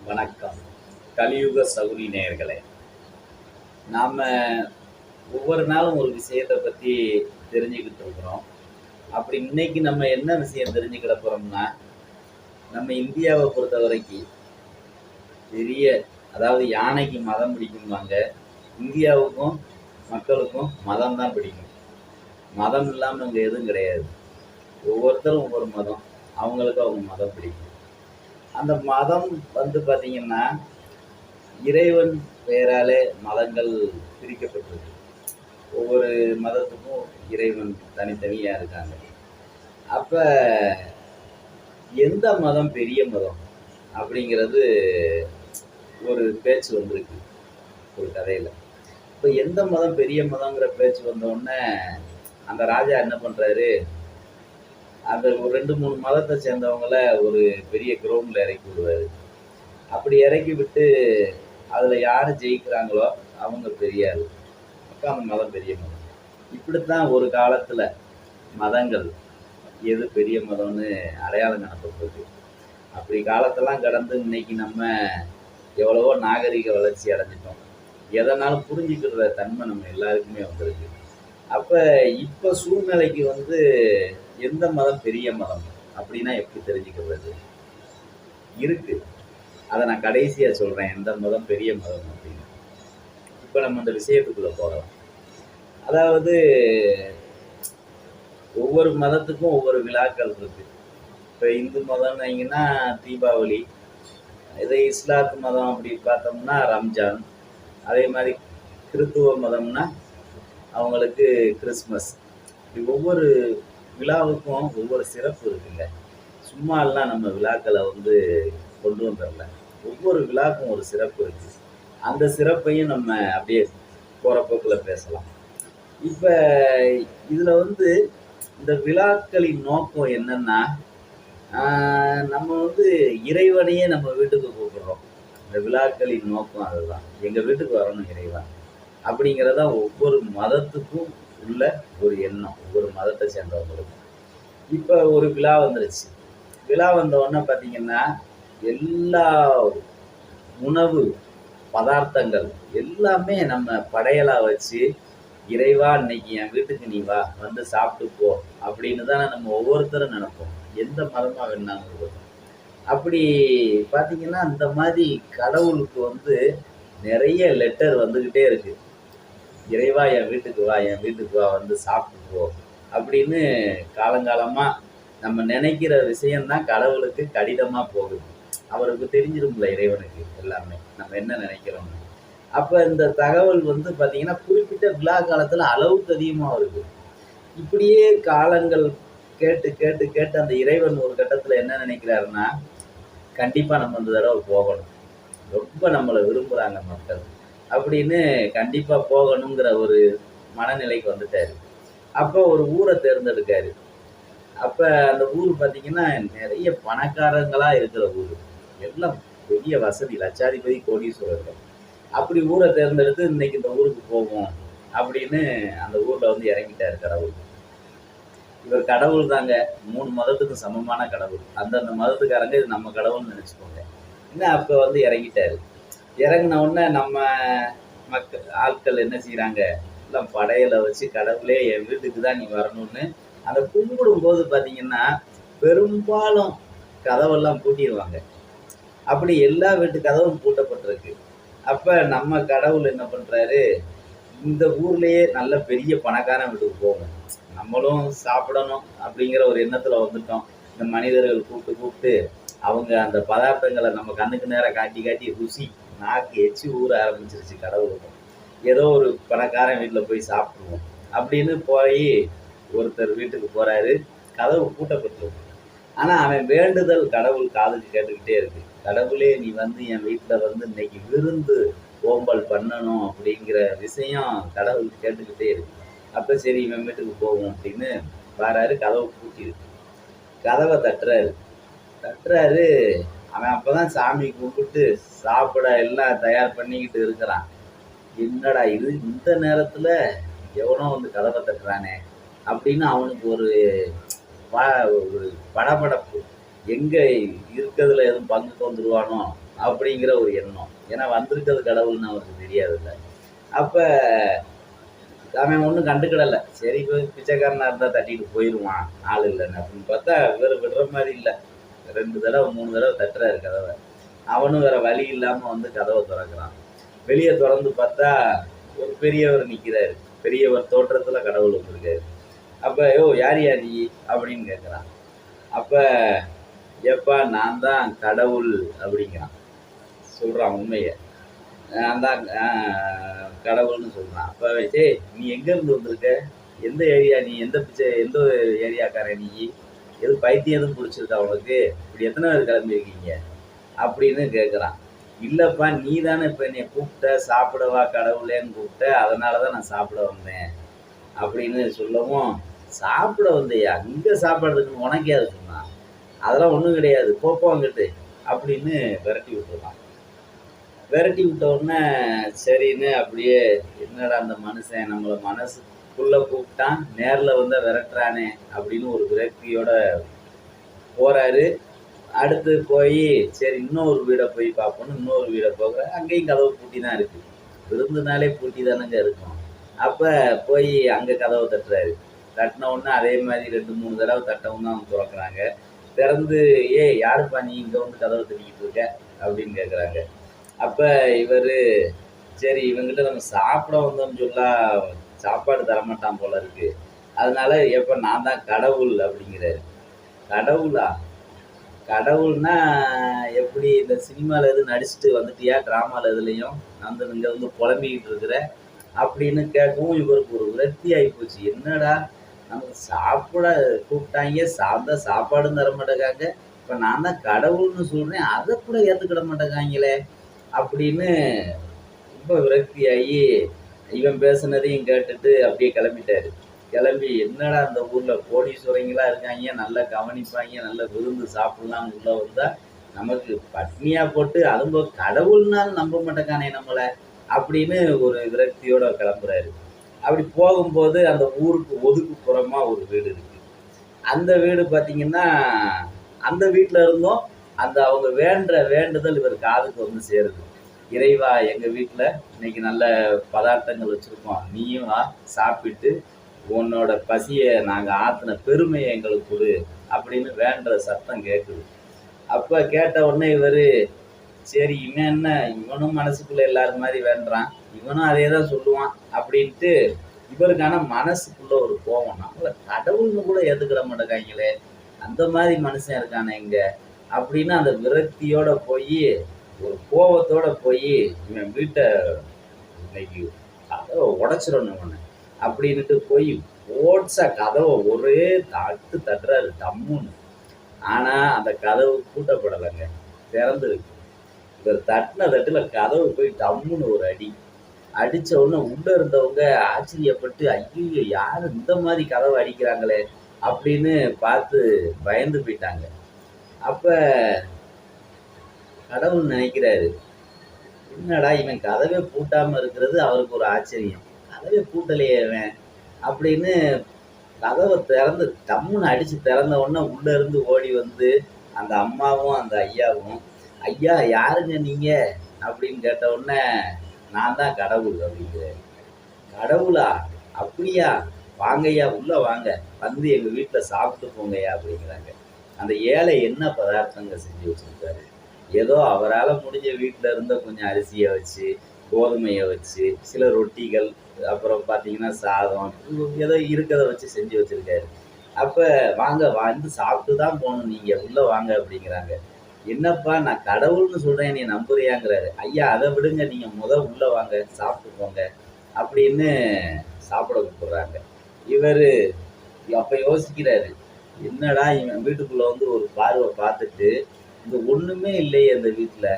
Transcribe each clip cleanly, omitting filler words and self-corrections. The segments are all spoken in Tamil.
வணக்கம். கலியுக சகுனி நேயர்களே, நாம ஒவ்வொரு நாளும் ஒரு விஷயத்தை பத்தி தெரிஞ்சுக்கிட்டு இருக்கிறோம். அப்படி இன்னைக்கு நம்ம என்ன விஷயம் தெரிஞ்சுக்கிட போறோம்னா, நம்ம இந்தியாவை பொறுத்தவரைக்கும் பெரிய அதாவது யானைக்கு மதம் பிடிக்கும்பாங்க. இந்தியாவுக்கும் மக்களுக்கும் மதம் தான் பிடிக்கும். மதம் இல்லாம இங்க எதுவும் கிடையாது. ஒவ்வொருத்தரும் ஒவ்வொரு மதம். அவங்களுக்கு அவங்க மதம் பிடிக்கும். அந்த மதம் பார்த்தீங்கன்னா, இறைவன் பெயராலே மதங்கள் பிரிக்கப்பட்டிருக்கு. ஒவ்வொரு மதத்துக்கும் இறைவன் தனித்தனியா இருக்காங்க. அப்ப எந்த மதம் பெரிய மதம் அப்படிங்கிறது ஒரு பேச்சு வந்திருக்கு ஒரு கதையில. இப்ப எந்த மதம் பெரிய மதங்கிற பேச்சு வந்த உடனே அந்த ராஜா என்ன பண்றாரு, அந்த ஒரு 2, 3 மதத்தை சேர்ந்தவங்கள ஒரு பெரிய கிரவுண்ட்ல இறக்கி விடுவாரு. அப்படி இறக்கி விட்டு அதுல யாரு ஜெயிக்கிறாங்களோ அவங்க பெரிய ஆளு. அப்ப அந்த மதம் பெரிய மதம். இப்படித்தான் ஒரு காலத்துல மதங்கள் எது பெரிய மதம்னு அடையாளம் காணப்பட்டிருக்கு. அப்படி காலத்தெல்லாம் கடந்து இன்னைக்கு நம்ம எவ்வளவோ நாகரிக வளர்ச்சி அடைஞ்சிட்டோம். எதனாலும் புரிஞ்சுக்கிற தன்மை நம்ம எல்லாருக்குமே வந்திருக்கு. அப்ப இப்ப சூழ்நிலைக்கு எந்த மதம் பெரிய மதம் அப்படின்னா எப்படி தெரிஞ்சுக்கிறது இருக்கு. அதை நான் கடைசியா சொல்றேன், எந்த மதம் பெரிய மதம் அப்படின்னு. இப்ப நம்ம அந்த விஷயத்துக்குள்ள போறோம். அதாவது ஒவ்வொரு மதத்துக்கும் ஒவ்வொரு விழாக்கள் இருக்கு. இப்போ இந்து மதம்னீங்கன்னா தீபாவளி, இதே இஸ்லாத்து மதம் அப்படி பார்த்தோம்னா ரம்ஜான், அதே மாதிரி கிறித்துவ மதம்னா அவங்களுக்கு கிறிஸ்மஸ். இப்படி ஒவ்வொரு விழாவுக்கும் ஒவ்வொரு சிறப்பு இருக்குங்க. சும்மா எல்லாம் நம்ம விழாக்களை கொண்டு வந்துடல. ஒவ்வொரு விழாக்கும் ஒரு சிறப்பு இருக்கு. அந்த சிறப்பையும் நம்ம அப்படியே போற போக்குல பேசலாம். இப்ப இதுல இந்த விழாக்களின் நோக்கம் என்னன்னா, நம்ம இறைவனையே நம்ம வீட்டுக்கு கூப்பிடுறோம். இந்த விழாக்களின் நோக்கம் அதுதான். எங்க வீட்டுக்கு வரணும் இறைவன் அப்படிங்கிறதா ஒவ்வொரு மதத்துக்கும் உள்ள ஒரு எண்ணம், ஒவ்வொரு மதத்தை சேர்ந்தவங்களுக்கும். இப்ப ஒரு விழா வந்துருச்சு. விழா வந்த உடனே பார்த்தீங்கன்னா, எல்லா உணவு பதார்த்தங்கள் எல்லாமே நம்ம படையலா வச்சு, இறைவா இன்னைக்கு என் வீட்டுக்கு நீ வா, வந்து சாப்பிட்டு போ அப்படின்னு தானே நம்ம ஒவ்வொருத்தரும் நினைப்போம். எந்த மதமா வேணாலும் இருக்கட்டும். அப்படி பார்த்தீங்கன்னா, அந்த மாதிரி கடவுளுக்கு நிறைய லெட்டர் வந்துகிட்டே இருக்கு. இறைவா என் வீட்டுக்கு வா, என் வீட்டுக்கு வா, வந்து சாப்பிட்டு போ அப்படின்னு காலங்காலமா நம்ம நினைக்கிற விஷயம்தான் கடவுளுக்கு கடினமா போகுது. அவருக்கு தெரிஞ்சிரும்ல இறைவனுக்கு எல்லாமே நம்ம என்ன நினைக்கிறோம்னு. அப்ப இந்த தகவல் பாத்தீங்கன்னா குறிப்பிட்ட விழா காலத்துல அளவுக்கு அதிகமா வருது. இப்படியே காலங்கள் கேட்டு கேட்டு கேட்டு அந்த இறைவன் ஒரு கட்டத்துல என்ன நினைக்கிறாருன்னா, கண்டிப்பா நம்ம இந்த தடவை போகணும், ரொம்ப நம்மளை விரும்புறாங்க மக்கள் அப்படின்னு கண்டிப்பா போகணுங்கிற ஒரு மனநிலைக்கு வந்துட்டாரு. அப்ப ஒரு ஊரை தேர்ந்தெடுக்காரு. அப்ப அந்த ஊர் பாத்தீங்கன்னா நிறைய பணக்காரங்களா இருக்கிற ஊர், எல்லாம் பெரிய வசதி, லட்சாதிபதி கோடீஸ்வரர்கள். அப்படி ஊரை தேர்ந்தெடுத்து இன்னைக்கு இந்த ஊருக்கு போவோம் அப்படின்னு அந்த ஊர்ல இறங்கிட்டாரு கடவுள். இவர் கடவுள் தாங்க, 3 மதத்துக்கும் சமமான கடவுள். அந்தந்த மதத்துக்காரங்க இது நம்ம கடவுள்னு நினைச்சுக்கோங்க. இன்னும் அப்ப இறங்கிட்டாரு. இறங்கின உடனே நம்ம ஆட்கள் என்ன செய்யறாங்க, எல்லாம் படையலை வச்சு கடவுளே என் வீட்டுக்கு தான் நீ வரணும்னு அந்த கும்பிடும் போது பாத்தீங்கன்னா பெரும்பாலும் கதவெல்லாம் பூட்டிடுவாங்க. அப்படி எல்லா வீட்டு கதவும் பூட்டப்பட்டிருக்கு. அப்ப நம்ம கடவுள் என்ன பண்றாரு, இந்த ஊர்லயே நல்ல பெரிய பணக்காரன் வீட்டுக்கு போகும், நம்மளும் சாப்பிடணும் அப்படிங்கிற ஒரு எண்ணத்துல வந்துட்டோம். இந்த மனிதர்கள் கூப்பிட்டு கூப்பிட்டு அவங்க அந்த பதார்த்தங்களை நம்ம கண்ணுக்கு நேரம் காட்டி காட்டி ருசி நாக்கு எச்சி ஊற ஆரம்பிச்சிருச்சு கடவுளுக்கும். ஏதோ ஒரு பணக்காரன் வீட்டுல போய் சாப்பிடுவோம் அப்படின்னு போய் ஒருத்தர் வீட்டுக்கு போறாரு. கதவு பூட்டப்பட்டிருக்கு. ஆனா அவன் வேண்டுதல் கடவுள் காதுக்கு கேட்டுக்கிட்டே இருக்கு. கடவுளே நீ என் வீட்டுல இன்னைக்கு விருந்து ஓம்பல் பண்ணணும் அப்படிங்கிற விஷயம் கடவுள் கேட்டுக்கிட்டே இருக்கு. அப்ப சரி இவன் வீட்டுக்கு போவோம் அப்படின்னு வராரு. கதவு பூட்டிருக்கு. கதவை தட்டுறாரு. தட்டுறாரு. அவன் அப்பதான் சாமி கும்பிட்டு சாப்பிட எல்லாம் தயார் பண்ணிக்கிட்டு இருக்கிறான். என்னடா இது இந்த நேரத்துல எவனோ கதவை தட்டுறானே அப்படின்னு அவனுக்கு ஒரு படபடப்பு. எங்கே இருக்கிறதுல எதுவும் பங்குக்கு வந்துடுவானோ அப்படிங்கிற ஒரு எண்ணம். ஏன்னா வந்திருக்கிறது கடவுள்னு அவருக்கு தெரியாதுல்ல. அப்போ அவன் ஒன்றும் கண்டுக்கிடலை. சரி பிச்சைக்காரனாக இருந்தால் தட்டிட்டு போயிடுவான் ஆள் இல்லைன்னு அப்படின்னு பார்த்தா இவர் விடுற மாதிரி இல்லை. 2 தடவை 3 தடவை தட்டுறாரு கதவை. அவனும் வேற வழி இல்லாமல் வந்து கதவை திறக்கிறான். வெளியே திறந்து பார்த்தா ஒரு பெரியவர் நிற்கிறாரு. பெரியவர் தோற்றத்தில் கடவுள் வந்திருக்காரு. அப்போ யார் நீ அப்படின்னு கேட்குறான். அப்போ ஏப்பா நான் தான் கடவுள் அப்படிங்கிறான். சொல்கிறான் உண்மையை. நான் தான் கடவுள்னு சொல்கிறான். அப்போ நீ எங்கேருந்து வந்திருக்க, எந்த ஏரியா, நீ எந்த ஏரியாக்காரன், நீ எது பைத்தியம் எதுவும் பிடிச்சிருக்கா உனக்கு, இப்படி எத்தனை பேர் கிளம்பியிருக்கீங்க அப்படின்னு கேட்குறான். இல்லைப்பா நீ தானே இப்போ என்னை கூப்பிட்ட, சாப்பிடவா கடவுளேன்னு கூப்பிட்ட, அதனால தான் நான் சாப்பிட வந்தேன் அப்படின்னு சொல்லவும், சாப்பிட வந்தையா, இங்கே சாப்பாடு இருக்குன்னு உனக்கே அதை சொன்னான். அதெல்லாம் ஒன்றும் கிடையாது, போப்போங்கிட்டு அப்படின்னு விரட்டி விட்டுருக்கான். விரட்டி விட்ட உடனே சரின்னு அப்படியே என்னடா அந்த மனுஷன் நம்மளை மனசுக்குள்ளே கூப்பிட்டான், நேரில் வந்து விரட்டுறானே அப்படின்னு ஒரு விரக்தியோட போகிறாரு. அடுத்து போய் சரி இன்னொரு வீடை போய் பார்ப்போன்னு இன்னொரு வீடை போகிற, அங்கேயும் கதவு பூட்டி தான் இருக்குது. விருந்துனாலே பூட்டி தானங்க இருக்கும். அப்போ போய் அங்கே கதவை தட்டுறாரு. தட்டின உடனே அதே மாதிரி 2-3 தடவை தட்டவும் தான் திறக்கிறாங்க. திறந்து யாருப்பா நீ இங்கே வந்து கதவை தட்டிக்கிட்டு இருக்க அப்படின்னு கேட்குறாங்க. அப்போ இவர் சரி இவங்கிட்ட நம்ம சாப்பிட வந்தோம்னு சொல்ல சாப்பாடு தரமாட்டான் போல இருக்கு, அதனால எப்போ நான் தான் கடவுள் அப்படிங்கிறாரு. கடவுளா? கடவுள்னா எப்படி, இந்த சினிமாவில் எதுவும் நடிச்சுட்டு வந்துட்டியா, ட்ராமாவில் எதுலேயும் வந்து இங்கே வந்து புலம்பிக்கிட்டு இருக்கிற அப்படின்னு கேட்கவும் இவருக்கு ஒரு விரக்தி ஆகிப்போச்சு. என்னடா நமக்கு சாப்பிட கூப்பிட்டாங்க, சாப்பாடும் தர மாட்டேங்காங்க, இப்போ நான் தான் கடவுள்னு சொல்கிறேன், அதை கூட ஏற்றுக்கிட மாட்டேங்காங்களே அப்படின்னு ரொம்ப விரக்தியாகி இவன் பேசுனதையும் கேட்டுட்டு அப்படியே கிளம்பிட்டாரு. கிளம்பி என்னடா அந்த ஊரில் கோடீஸ்வரங்களாக இருக்காங்க, நல்லா கவனிப்பாங்க, நல்லா விருந்து சாப்பிட்லான்னு உள்ளே வந்தால் நமக்கு பட்னியாக போட்டு அதுவும் கடவுள்னாலும் நம்ப மாட்டேக்கானே நம்மளை அப்படின்னு ஒரு விரக்தியோட கிளம்புறாரு. அப்படி போகும்போது அந்த ஊருக்கு ஒதுக்குப்புறமாக ஒரு வீடு இருக்கு. அந்த வீடு பார்த்தீங்கன்னா அந்த வீட்டில் இருந்தும் அந்த அவங்க வேண்டுதல் இவர் காதுக்கு வந்து சேருது. இறைவா எங்கள் வீட்டில் இன்னைக்கு நல்ல பதார்த்தங்கள் வச்சுருக்கோம், நீயும் வா சாப்பிட்டு உன்னோட பசியை நாங்கள் ஆற்றின பெருமையை எங்களுக்கு கொடு அப்படின்னு வேண்டுற சத்தம் கேட்குது. அப்போ கேட்ட உடனே இவர் சரி இவன் என்ன, இவனும் மனசுக்குள்ளே எல்லாரும் மாதிரி வேண்டுறான், இவனும் அதே தான் சொல்லுவான் அப்படின்ட்டு இவருக்கான மனசுக்குள்ள ஒரு கோபம், நம்மளை கடவுள்னு கூட ஏற்றுக்கிட மாட்டேங்காங்களே, அந்த மாதிரி மனுஷன் இருக்கானே இங்க அப்படின்னு அந்த விரக்தியோட போய் ஒரு கோபத்தோட போய் இவன் வீட்டை இன்னைக்கு கதவை உடைச்சிடணும் அப்படின்ட்டு போய் ஓட்ஸா கதவை ஒரே தட்டுறாரு டம்முன்னு. ஆனா அந்த கதவு பூட்டப்படலைங்க, திறந்துருக்கு. இவர் தட்டின தட்டுல கதவு போய் டம்முன்னு ஒரு அடி அடிச்ச உடனே உள்ள இருந்தவங்க ஆச்சரியப்பட்டு ஐயோ யாரு இந்த மாதிரி கதவை அடிக்கிறாங்களே அப்படின்னு பார்த்து பயந்து போயிட்டாங்க. அப்ப கடவுள் நினைக்கிறாரு, என்னடா இவன் கதவே பூட்டாம இருக்கிறது அவருக்கு ஒரு ஆச்சரியம், கதவே பூட்டலையே இவன் அப்படின்னு கதவை திறந்து டம்முன்னு அடிச்சு திறந்த உடனே உள்ள இருந்து ஓடி வந்து அந்த அம்மாவும் அந்த ஐயாவும், ஐயா யாருங்க நீங்க அப்படின்னு கேட்ட உடனே நான் தான் கடவுள் அப்படிங்கிறாரு. கடவுளா? அப்படியா? வாங்கய்யா உள்ள வாங்க, வந்து எங்க வீட்டில் சாப்பிட்டு போங்கய்யா அப்படிங்கிறாங்க. அந்த ஏழை என்ன பதார்த்தங்கள் செஞ்சு வச்சிருக்காரு, ஏதோ அவரால் முடிஞ்ச வீட்டில் இருந்த கொஞ்சம் அரிசியை வச்சு, கோதுமையை வச்சு, சில ரொட்டிகள், அப்புறம் பார்த்தீங்கன்னா சாதம், ஏதோ இருக்கிறத வச்சு செஞ்சு வச்சிருக்காரு. அப்போ வாங்க வந்து சாப்பிட்டு தான் போகணும், நீங்கள் உள்ளே வாங்க அப்படிங்கிறாங்க. என்னப்பா நான் கடவுள்னு சொல்கிறேன் நீ நம்புறியாங்கிறாரு. ஐயா அதை விடுங்க, நீங்கள் உள்ளே வாங்க சாப்பிட்டு போங்க அப்படின்னு சாப்பிட கூப்பிடுறாங்க. இவர் அப்போ யோசிக்கிறாரு, என்னடா இவன் வீட்டுக்குள்ளே வந்து ஒரு பார்வை பார்த்துட்டு இங்கே ஒன்றுமே இல்லையே இந்த வீட்டில்,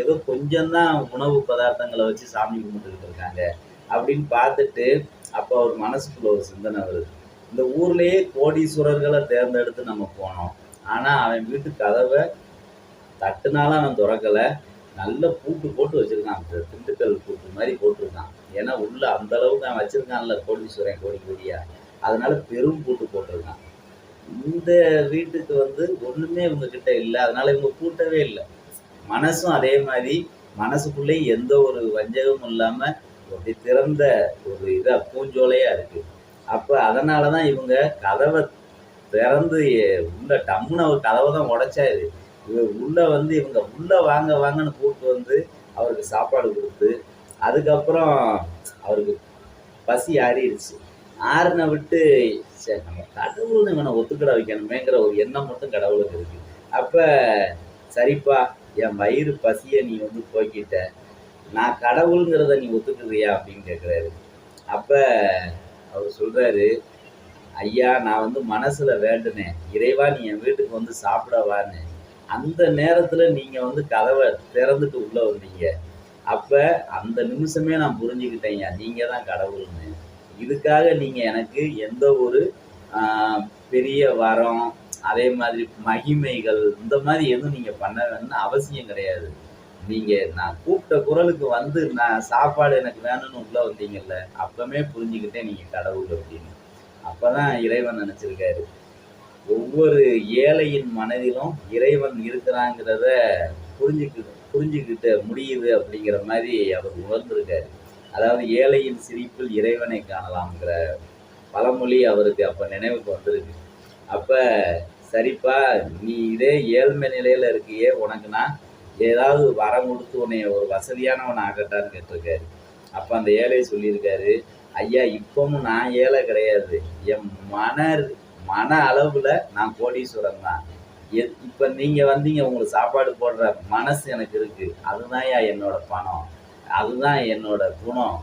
ஏதோ கொஞ்சம்தான் உணவு பதார்த்தங்களை வச்சு சாமி கும்பிட்டுக்கிட்டு இருக்காங்க அப்படின்னு பார்த்துட்டு அப்போ அவர் மனசுக்குள்ள ஒரு சிந்தனை வருது, இந்த ஊர்லேயே கோடீஸ்வரர்களை தேர்ந்தெடுத்து நம்ம போனோம், ஆனால் அவன் வீட்டு கதவை தட்டுனாலும் அவன் திறக்கலை, நல்ல பூட்டு போட்டு வச்சுருக்கான், அந்த திண்டுக்கல் பூட்டு மாதிரி போட்டிருக்கான். ஏன்னா உள்ள அந்த அளவுக்கு அவன் வச்சுருக்கான்ல கோடீஸ்வரன் கோடி கோடியா, அதனால பெரும் பூட்டு போட்டிருக்கான். இந்த வீட்டுக்கு வந்து ஒண்ணுமே இவங்க கிட்ட இல்ல. அதனால இவங்க கூட்டவே இல்ல. மனசும் அதே மாரி மனசுக்குள்ளேயும் எந்த ஒரு வஞ்சகமும் இல்லாம அப்படி திறந்த ஒரு இதா பூஞ்சோலையா இருக்கு. அப்ப அதனால தான் இவங்க கதவ திறந்து உள்ள டம்முன்னு அவர் கதவ தான் உடைச்சாரு. உள்ள வந்து இவங்க உள்ள வாங்க வாங்கன்னு கூப்பிட்டு வந்து அவருக்கு சாப்பாடு குடுத்து, அதுக்கப்புறம் அவருக்கு பசி ஆறிருச்சு. ஆறுன விட்டு சரி நம்ம கடவுள்னு இவன ஒத்துக்கிட வைக்கணுமேங்கிற ஒரு எண்ணம் மட்டும் கடவுளுக்கு இருக்கு. அப்ப சரிப்பா என் வயிறு பசிய நீ வந்து போக்கிட்ட. நான் கடவுள்ங்கிறத நீ ஒத்துக்கிறியா? அப்படின்னு கேட்கிறாரு. அப்ப அவரு சொல்றாரு, ஐயா நான் வந்து மனசுல வேண்டுனேன். இறைவா நீ என் வீட்டுக்கு வந்து சாப்பிட வான்னு. அந்த நேரத்துல நீங்க வந்து கதவ திறந்துட்டு உள்ள வந்தீங்க. அப்ப அந்த நிமிஷமே நான் புரிஞ்சுக்கிட்டேன்யா, நீங்க தான் கடவுள்ன்னு. இதுக்காக நீங்க எனக்கு எந்த ஒரு ஆ பெரிய வரம், அதே மாதிரி மகிமைகள் இந்த மாரி எதுவும் நீங்க பண்ண வேணும்னு அவசியம் கிடையாது. நீங்க நான் கூப்பிட்ட குரலுக்கு வந்து நான் சாப்பாடு எனக்கு வேணும்னு உள்ள வந்தீங்கல்ல, அப்பமே புரிஞ்சுக்கிட்டேன் நீங்க கடவுள் அப்படின்னு. அப்பதான் இறைவன் நினைச்சிருக்காரு. ஒவ்வொரு ஏழையின் மனதிலும் இறைவன் இருக்கிறாங்கிறத புரிஞ்சுக்கிட்ட முடியுது அப்படிங்கிற மாதிரி அவர் உணர்ந்திருக்காரு. அதாவது ஏழையின் சிரிப்பில் இறைவனை காணலாம்ங்கிற பழமொழி அவருக்கு அப்ப நினைவுக்கு வந்திருக்கு. அப்ப சரிப்பா நீ இதே ஏழ்மை நிலையில இருக்கியே, உனக்கு நான் ஏதாவது வரம் குடுத்து உன்னைய ஒரு வசதியானவன் ஆக்கட்டான்னு கேட்டிருக்காரு. அப்ப அந்த ஏழை சொல்லியிருக்காரு, ஐயா இப்பவும் நான் ஏழை கிடையாது. என் மன மன அளவுல நான் கோடீஸ்வரன் தான். இப்ப நீங்க வந்தீங்க உங்களுக்கு சாப்பாடு போடுற மனசு எனக்கு இருக்கு. அதுதான்யா என்னோட பணம். அதுதான் என்னோட குணம்.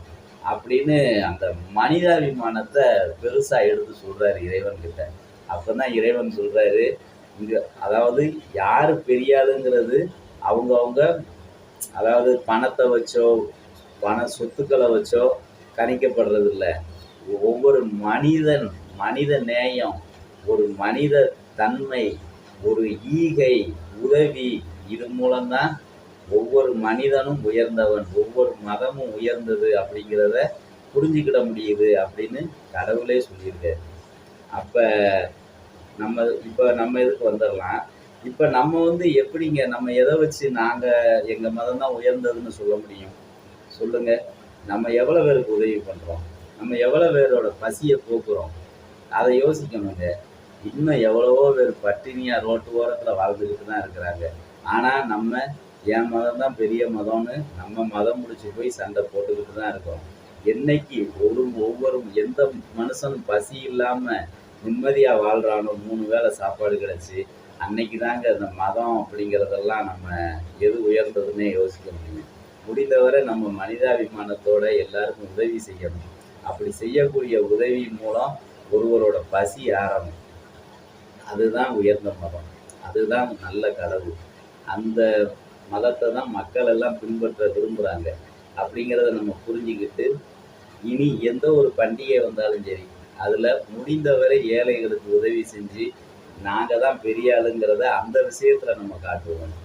அப்படின்னு அந்த மனிதாபிமானத்த பெருசா எடுத்து சொல்றாரு இறைவன் கிட்ட. அப்பதான் இறைவன் சொல்றாரு, இங்க அதாவது யாரு பெரிய ஆளுங்கிறது அவங்கவங்க அதாவது பணத்த வச்சோ, பண சொத்துக்கள வச்சோ கணிக்கப்படுறது இல்ல. ஒவ்வொரு மனித நேயம், ஒரு மனித தன்மை, ஒரு ஈகை, உதவி இது மூலம் தான் ஒவ்வொரு மனிதனும் உயர்ந்தவன், ஒவ்வொரு மதமும் உயர்ந்தது அப்படிங்கிறத புரிஞ்சுக்கிட முடியுது அப்படின்னு கடவுளே சொல்லியிருக்காரு. அப்ப நம்ம இப்ப நம்ம இதுக்கு வந்துரலாம். இப்ப நம்ம வந்து எப்படிங்க நம்ம எத வச்சு நாங்க எங்க மதம் தான் உயர்ந்ததுன்னு சொல்ல முடியும்? சொல்லுங்க. நம்ம எவ்வளவு பேருக்கு உதவி பண்றோம்? நம்ம எவ்வளவு பேரோட பசிய போக்குறோம்? அத யோசிக்கணுங்க. இன்னும் எவ்வளவோ பேர் பட்டினியா ரோட்டு ஓரத்துல வாழ்ந்துகிட்டு தான் இருக்கிறாங்க. ஆனா நம்ம என் மதம் தான் பெரிய மதம்னு நம்ம மதம் முடிச்சு போய் சண்டை போட்டுக்கிட்டு தான் இருக்கோம். என்னைக்கு ஒவ்வொரு எந்த மனுஷனும் பசி இல்லாம நிம்மதியா வாழ்றானோ 3 வேளை சாப்பாடு கிடைச்சு, அன்னைக்கு தாங்க இந்த மதம் அப்படிங்கிறதெல்லாம் நம்ம எது உயர்ந்ததுன்னே யோசிக்க முடியும். முடிந்தவரை நம்ம மனிதாபிமானத்தோட எல்லாருக்கும் உதவி செய்யணும். அப்படி செய்யக்கூடிய உதவி மூலம் ஒருவரோட பசி ஆறணும். அதுதான் உயர்ந்த மதம். அதுதான் நல்ல கடவுள். அந்த மதத்த தான் மக்கள் எல்லாம் பின்பற்ற விரும்புறாங்க. அப்படிங்கிறத நம்ம புரிஞ்சுக்கிட்டு, இனி எந்த ஒரு பண்டிகை வந்தாலும் சரி, அதுல முடிந்தவரை ஏழைகளுக்கு உதவி செஞ்சு, நாங்க தான் பெரிய ஆளுங்கிறத அந்த விஷயத்துல நம்ம காட்டுவோம்.